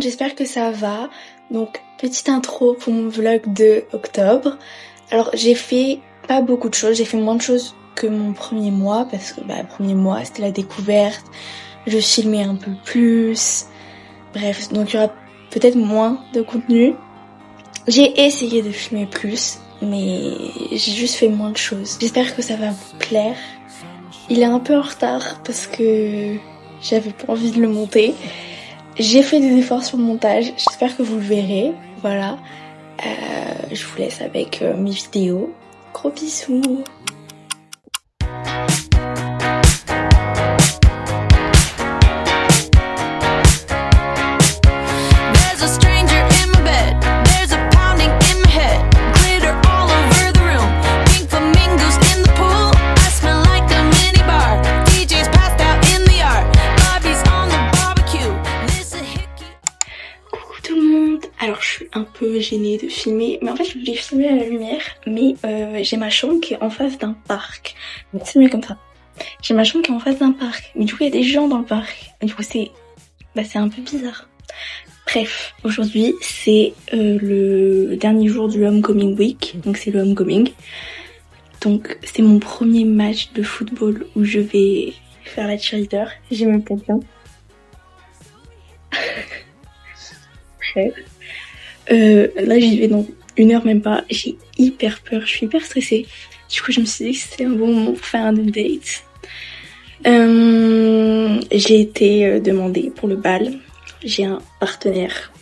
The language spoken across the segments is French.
j'espère que ça va. Donc, petite intro pour mon vlog de octobre. Alors, j'ai fait pas beaucoup de choses, j'ai fait moins de choses que mon premier mois, parce que le premier mois c'était la découverte, je filmais un peu plus, bref, donc il y aura peut-être moins de contenu. J'ai essayé de filmer plus, mais j'ai juste fait moins de choses. J'espère que ça va vous plaire. Il est un peu en retard parce que j'avais pas envie de le monter. J'ai fait des efforts sur le montage, j'espère que vous le verrez, voilà. Je vous laisse avec mes vidéos. Gros bisous. Alors je suis un peu gênée de filmer, mais en fait je voulais filmer à la lumière, mais j'ai ma chambre qui est en face d'un parc. Donc c'est mieux comme ça. J'ai ma chambre qui est en face d'un parc, mais du coup il y a des gens dans le parc. Du coup c'est un peu bizarre. Bref, aujourd'hui c'est le dernier jour du Homecoming Week, donc c'est le Homecoming. Donc c'est mon premier match de football où je vais faire la cheerleader. J'ai même pas bien. Bref. Là j'y vais dans 1 heure même pas, j'ai hyper peur, je suis hyper stressée. Du coup je me suis dit que c'était un bon moment pour faire un update. J'ai été demandée pour le bal, j'ai un partenaire.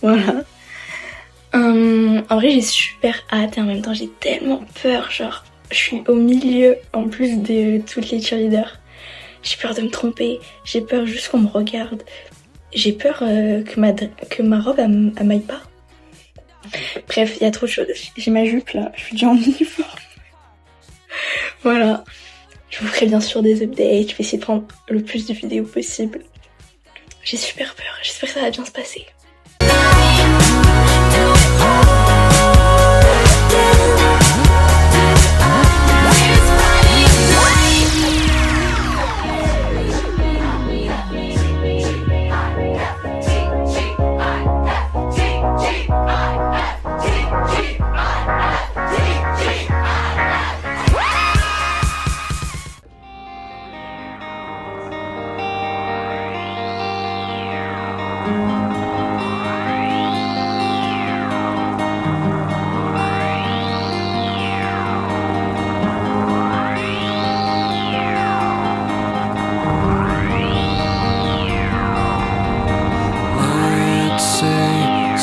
Voilà. En vrai j'ai super hâte et en même temps j'ai tellement peur, genre je suis au milieu en plus de toutes les cheerleaders. J'ai peur de me tromper, j'ai peur juste qu'on me regarde. J'ai peur que ma robe elle m'aille pas. Bref, il y a trop de choses. J'ai ma jupe là, je suis déjà en uniforme. Voilà. Je vous ferai bien sûr des updates, je vais essayer de prendre le plus de vidéos possible. J'ai super peur, j'espère que ça va bien se passer.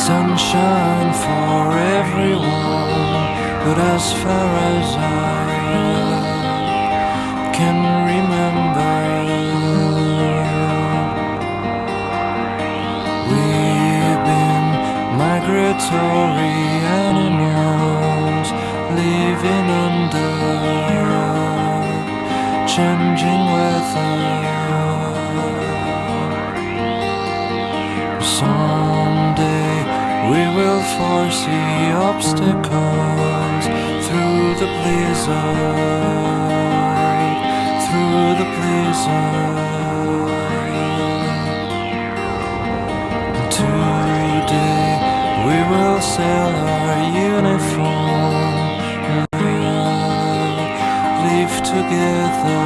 Sunshine for everyone, but as far as I can remember, we've been migratory animals living under changing weather. Someday we will foresee obstacles through the blizzard, through the blizzard. Today we will sell our uniform, live together.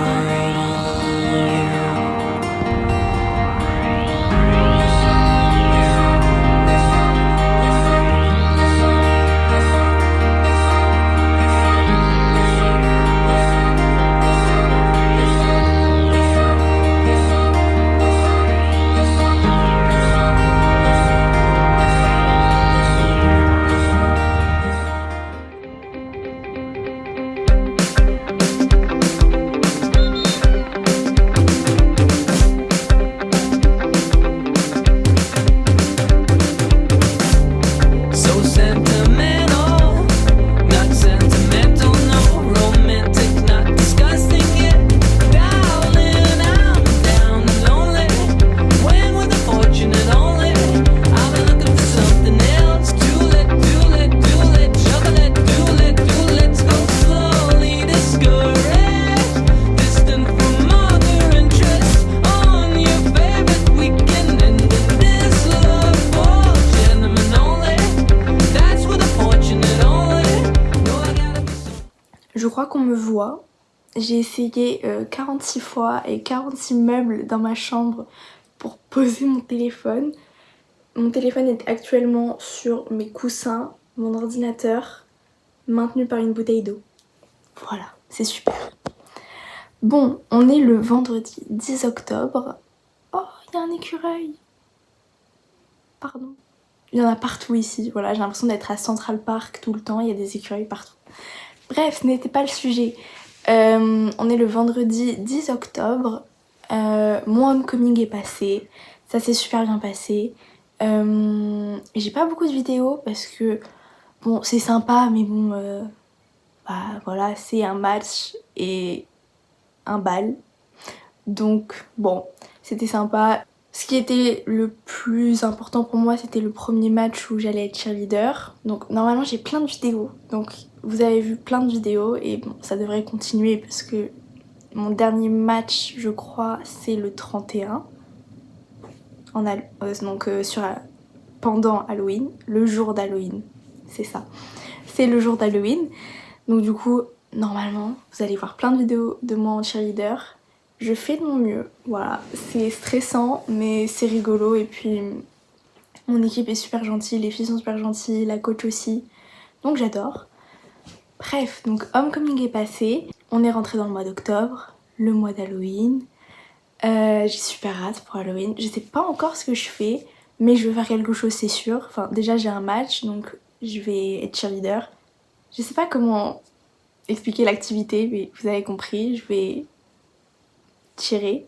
Je crois qu'on me voit. J'ai essayé 46 fois et 46 meubles dans ma chambre pour poser mon téléphone. Mon téléphone est actuellement sur mes coussins, mon ordinateur, maintenu par une bouteille d'eau. Voilà, c'est super. Bon, on est le vendredi 10 octobre. Oh, il y a un écureuil. Pardon. Il y en a partout ici, voilà, j'ai l'impression d'être à Central Park tout le temps, il y a des écureuils partout. Bref, ce n'était pas le sujet. On est le vendredi 10 octobre. Mon homecoming est passé. Ça s'est super bien passé. J'ai pas beaucoup de vidéos parce que bon, c'est sympa, mais bon, bah voilà, c'est un match et un bal. Donc bon, c'était sympa. Ce qui était le plus important pour moi, c'était le premier match où j'allais être cheerleader. Donc normalement j'ai plein de vidéos. Donc vous avez vu plein de vidéos et bon, ça devrait continuer parce que mon dernier match, je crois, c'est le 31. Pendant Halloween, le jour d'Halloween. C'est ça. C'est le jour d'Halloween. Donc du coup, normalement, vous allez voir plein de vidéos de moi en cheerleader. Je fais de mon mieux, voilà. C'est stressant, mais c'est rigolo. Et puis, mon équipe est super gentille, les filles sont super gentilles, la coach aussi. Donc j'adore. Bref, donc homecoming est passé. On est rentré dans le mois d'octobre, le mois d'Halloween. J'ai super hâte pour Halloween. Je sais pas encore ce que je fais, mais je vais faire quelque chose, c'est sûr. Enfin, déjà j'ai un match, donc je vais être cheerleader. Je sais pas comment expliquer l'activité, mais vous avez compris, je vais tirer,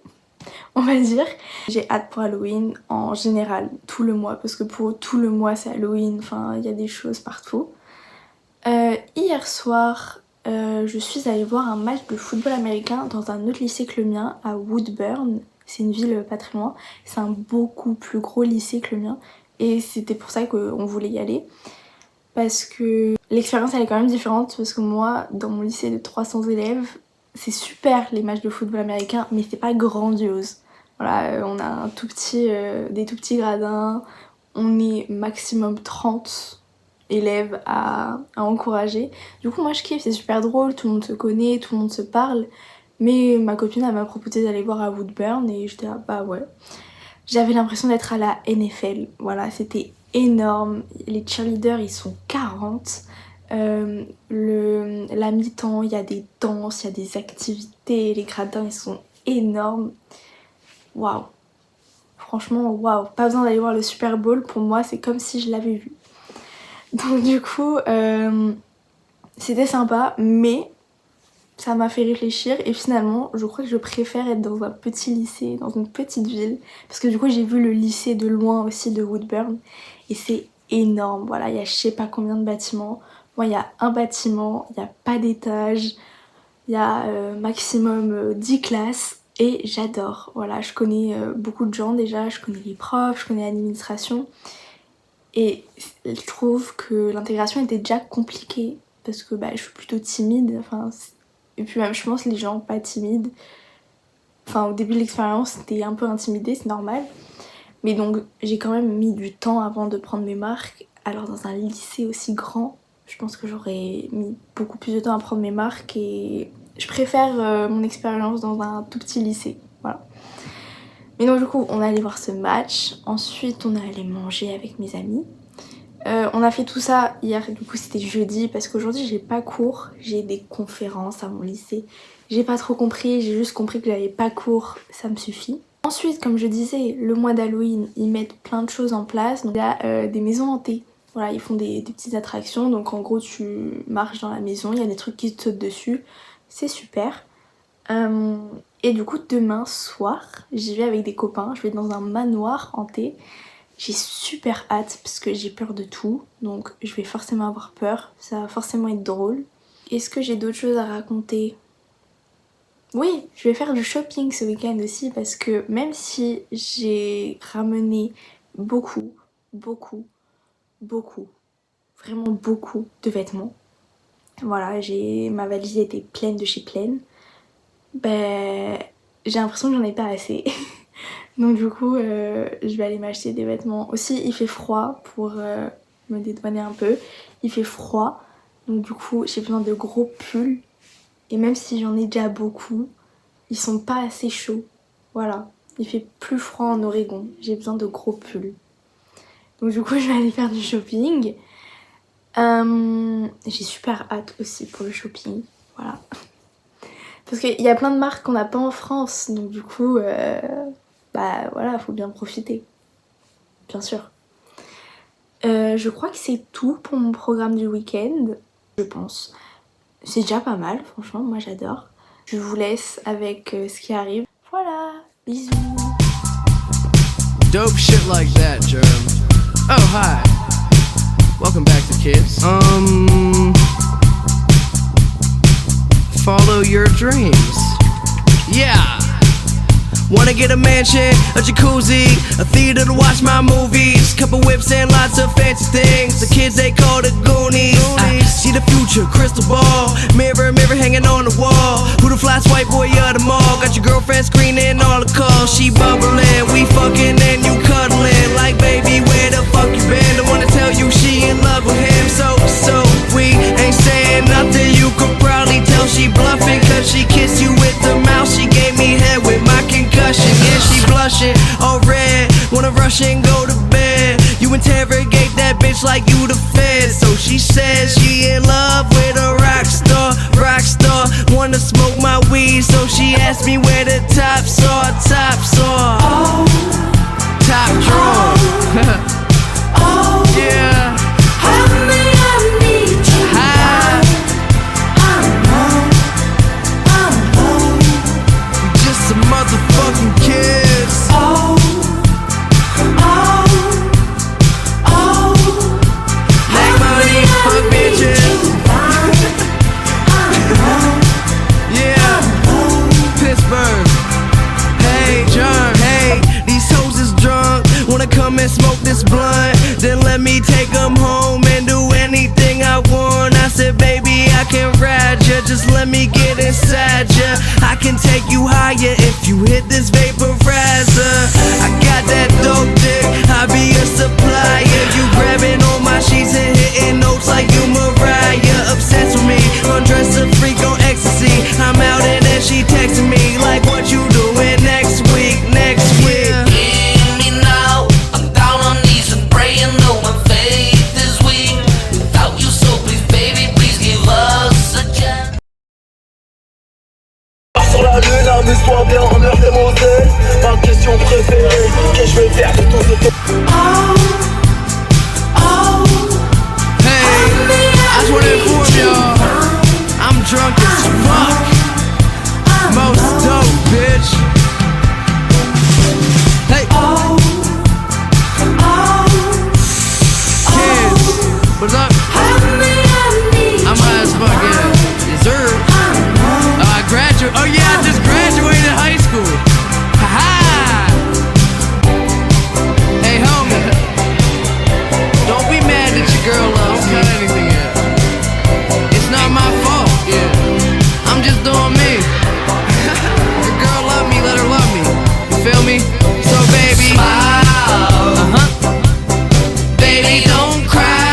on va dire. J'ai hâte pour Halloween en général, tout le mois, parce que pour tout le mois c'est Halloween, enfin il y a des choses partout. Hier soir, je suis allée voir un match de football américain dans un autre lycée que le mien, à Woodburn. C'est une ville pas très loin. C'est un beaucoup plus gros lycée que le mien. Et c'était pour ça qu'on voulait y aller. Parce que l'expérience elle est quand même différente. Parce que moi, dans mon lycée de 300 élèves, c'est super les matchs de football américain, mais c'est pas grandiose. Voilà, on a des tout petits gradins. On est maximum 30 élèves à encourager. Du coup moi je kiffe, c'est super drôle, tout le monde se connaît, tout le monde se parle. Mais ma copine elle m'a proposé d'aller voir à Woodburn et j'étais là bah ouais. J'avais l'impression d'être à la NFL, voilà, c'était énorme. Les cheerleaders ils sont 40. La mi-temps, il y a des danses, il y a des activités, les gradins ils sont énormes. Waouh. Franchement waouh, pas besoin d'aller voir le Super Bowl, pour moi c'est comme si je l'avais vu. Donc du coup, c'était sympa, mais ça m'a fait réfléchir et finalement, je crois que je préfère être dans un petit lycée, dans une petite ville, parce que du coup, j'ai vu le lycée de loin aussi de Woodburn et c'est énorme. Voilà, il y a je sais pas combien de bâtiments. Moi, il y a un bâtiment, il n'y a pas d'étage, il y a maximum 10 classes et j'adore. Voilà, je connais beaucoup de gens déjà, je connais les profs, je connais l'administration. Et je trouve que l'intégration était déjà compliquée parce que bah, je suis plutôt timide. Enfin, et puis même je pense les gens pas timides. Enfin au début de l'expérience c'était un peu intimidé, c'est normal. Mais donc j'ai quand même mis du temps avant de prendre mes marques. Alors dans un lycée aussi grand, je pense que j'aurais mis beaucoup plus de temps à prendre mes marques et je préfère mon expérience dans un tout petit lycée. Voilà. Mais donc du coup on est allé voir ce match, ensuite on est allé manger avec mes amis. On a fait tout ça hier, du coup c'était jeudi parce qu'aujourd'hui j'ai pas cours, j'ai des conférences à mon lycée. J'ai pas trop compris, j'ai juste compris que j'avais pas cours, ça me suffit. Ensuite, comme je disais, le mois d'Halloween, ils mettent plein de choses en place. Donc il y a des maisons hantées. Voilà, ils font des petites attractions. Donc en gros, tu marches dans la maison, il y a des trucs qui te sautent dessus. C'est super. Et du coup, demain soir, j'y vais avec des copains. Je vais dans un manoir hanté. J'ai super hâte parce que j'ai peur de tout. Donc je vais forcément avoir peur. Ça va forcément être drôle. Est-ce que j'ai d'autres choses à raconter ? Oui, je vais faire du shopping ce week-end aussi parce que même si j'ai ramené beaucoup, vraiment beaucoup de vêtements, voilà, ma valise était pleine de chez Pleine, ben j'ai l'impression que j'en ai pas assez. Donc du coup, je vais aller m'acheter des vêtements. Aussi, il fait froid pour me dédouaner un peu. Il fait froid, donc du coup, j'ai besoin de gros pulls. Et même si j'en ai déjà beaucoup, ils sont pas assez chauds. Voilà, il fait plus froid en Oregon. J'ai besoin de gros pulls. Donc du coup, je vais aller faire du shopping. J'ai super hâte aussi pour le shopping. Voilà. Parce qu'il y a plein de marques qu'on n'a pas en France. Donc du coup, bah voilà, faut bien profiter. Bien sûr. Je crois que c'est tout pour mon programme du week-end. Je pense. C'est déjà pas mal, franchement, moi j'adore. Je vous laisse avec ce qui arrive. Voilà, bisous. Dope shit like that, Germ. Oh, hi. Welcome back to Kids. Follow your dreams. Yeah. Wanna get a mansion, a jacuzzi, a theater to watch my movies, couple whips and lots of fancy things. The kids they call the Goonies. I see the future, crystal ball, mirror, mirror hanging on the wall. Who the flyest white boy of them all? Got your girlfriend screening all the calls. She bubbling, we fucking and you cuddling. Like baby, where the fuck you been? Don't wanna tell you she in love with him. So we ain't saying nothing. You could probably tell she bluffing, cause she kissed you with the mouth. She gave me head with my concussion. Yeah, she blushing, all red. Wanna rush and go to bed. You interrogate that bitch like you the fed. So she says she in love with a rock star. Wanna smoke my weed, so she asked me where the tops are. Oh, top drawer. Oh, yeah. Honey, I need you now. I'm low. Just a motherfucking kiss. Oh. Make money, fuck bitches. Yeah, Pittsburgh. Hey, John, hey, these hoes is drunk. Wanna come and smoke this blunt? Then let me take them home and do anything I want. I said, baby, I can ride ya. Just let me get inside ya. I can take you higher if you hit this vaporizer. I got that dope dick, I be a supplier. You grabbing on my sheets and hitting notes like you Mariah. Obsessed with me, undress a freak on ecstasy. I'm out and then she texting me like, what you doing next week? Hear me now, I'm down on knees and praying, though my faith is weak. Without you, so please, baby, please give us a chance. Sur la lune, amuse-toi bien en heure des Moselle. Ma question préférée, qu'est-ce que je vais faire de tout ce temps? Hey, I just wanna inform y'all, I'm drunk as fuck. Most dope, bitch. Hey. Kids, what's up? I'm high as fuck, yeah. Dessert. I graduated. Oh yeah, I just graduated high school. Ha-ha. Hey, homie. Don't be mad that your girl loves me. Don't cut anything yet. It's not my fault, yeah. I'm just doing me. If your girl love me, let her love me. You feel me? So baby, baby, don't cry.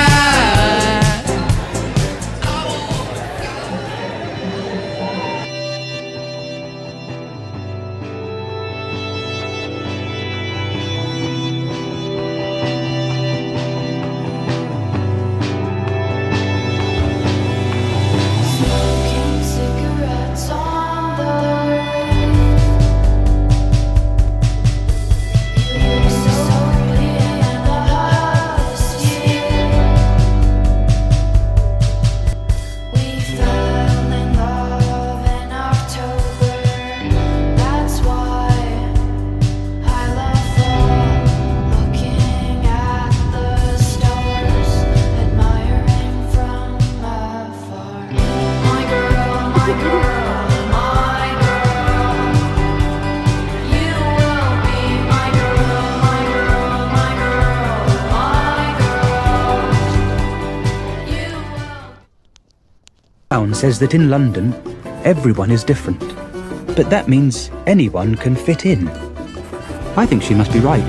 Smoking cigarettes on the roof. You look so pretty in the house year. We fell in love in October. That's why I love fall. Looking at the stars, admiring from afar. My girl, my girl, my girl. You will be my girl, my girl, my girl, my girl. You will. Brown says that in London, everyone is different. But that means anyone can fit in. I think she must be right.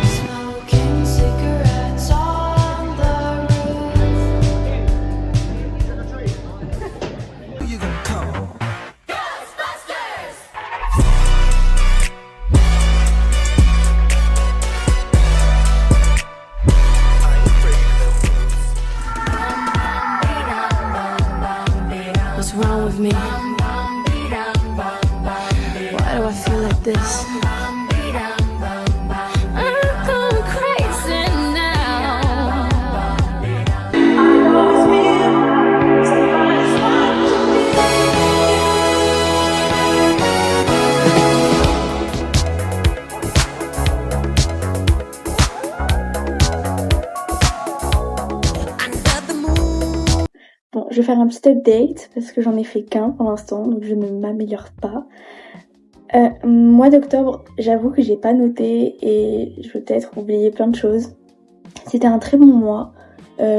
Smoking cigarettes all je vais faire un petit update parce que j'en ai fait qu'un pour l'instant, donc je ne m'améliore pas. Mois d'octobre, j'avoue que j'ai pas noté et je vais peut-être oublier plein de choses. C'était un très bon mois. J'ai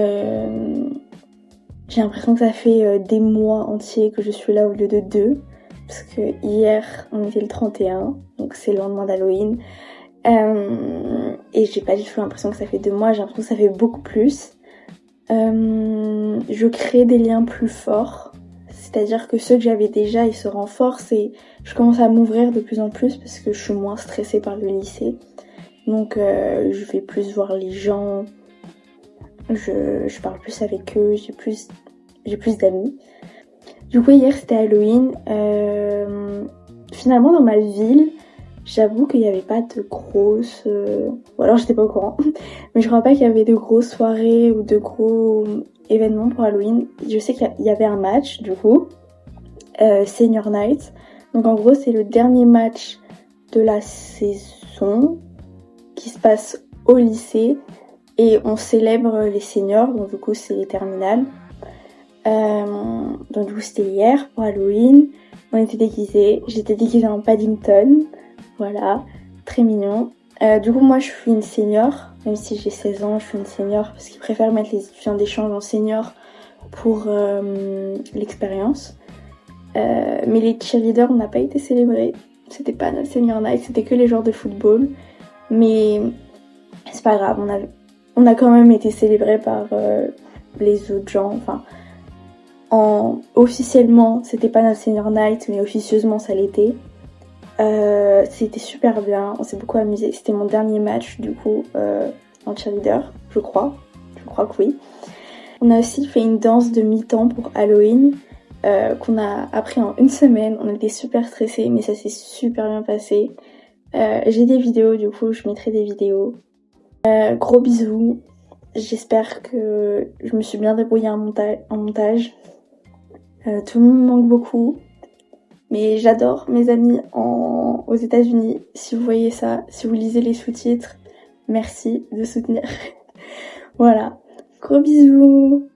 l'impression que ça fait des mois entiers que je suis là au lieu de 2. Parce que hier, on était le 31, donc c'est le lendemain d'Halloween. Et j'ai pas du tout l'impression que ça fait 2 mois, j'ai l'impression que ça fait beaucoup plus. Je crée des liens plus forts. C'est-à-dire que ceux que j'avais déjà, ils se renforcent et je commence à m'ouvrir de plus en plus parce que je suis moins stressée par le lycée. Donc je vais plus voir les gens, je parle plus avec eux, j'ai plus d'amis. Du coup hier c'était Halloween. Finalement dans ma ville, j'avoue qu'il n'y avait pas de grosses... ou alors j'étais pas au courant. Mais je crois pas qu'il y avait de grosses soirées ou de gros événements pour Halloween. Je sais qu'il y avait un match du coup. Senior Night. Donc en gros c'est le dernier match de la saison qui se passe au lycée. Et on célèbre les seniors. Donc du coup c'est les terminales. Donc du coup c'était hier pour Halloween. On était déguisés. J'étais déguisée en Paddington. Voilà, très mignon. Du coup, moi, je suis une senior. Même si j'ai 16 ans, je suis une senior parce qu'ils préfèrent mettre les étudiants d'échange en senior pour l'expérience. Mais les cheerleaders, on n'a pas été célébrés. C'était pas notre senior night, c'était que les joueurs de football. Mais c'est pas grave, on a quand même été célébrés par les autres gens. Enfin, officiellement, c'était pas notre senior night, mais officieusement, ça l'était. C'était super bien, on s'est beaucoup amusé. C'était mon dernier match du coup en cheerleader, je crois que oui. On a aussi fait une danse de mi-temps pour Halloween qu'on a appris en 1 semaine. On était super stressés mais ça s'est super bien passé. J'ai des vidéos, du coup je mettrai des vidéos. Gros bisous, j'espère que je me suis bien débrouillée en montage. Tout le monde me manque beaucoup. Mais j'adore mes amis aux États-Unis. Si vous voyez ça, si vous lisez les sous-titres, merci de soutenir. Voilà. Gros bisous.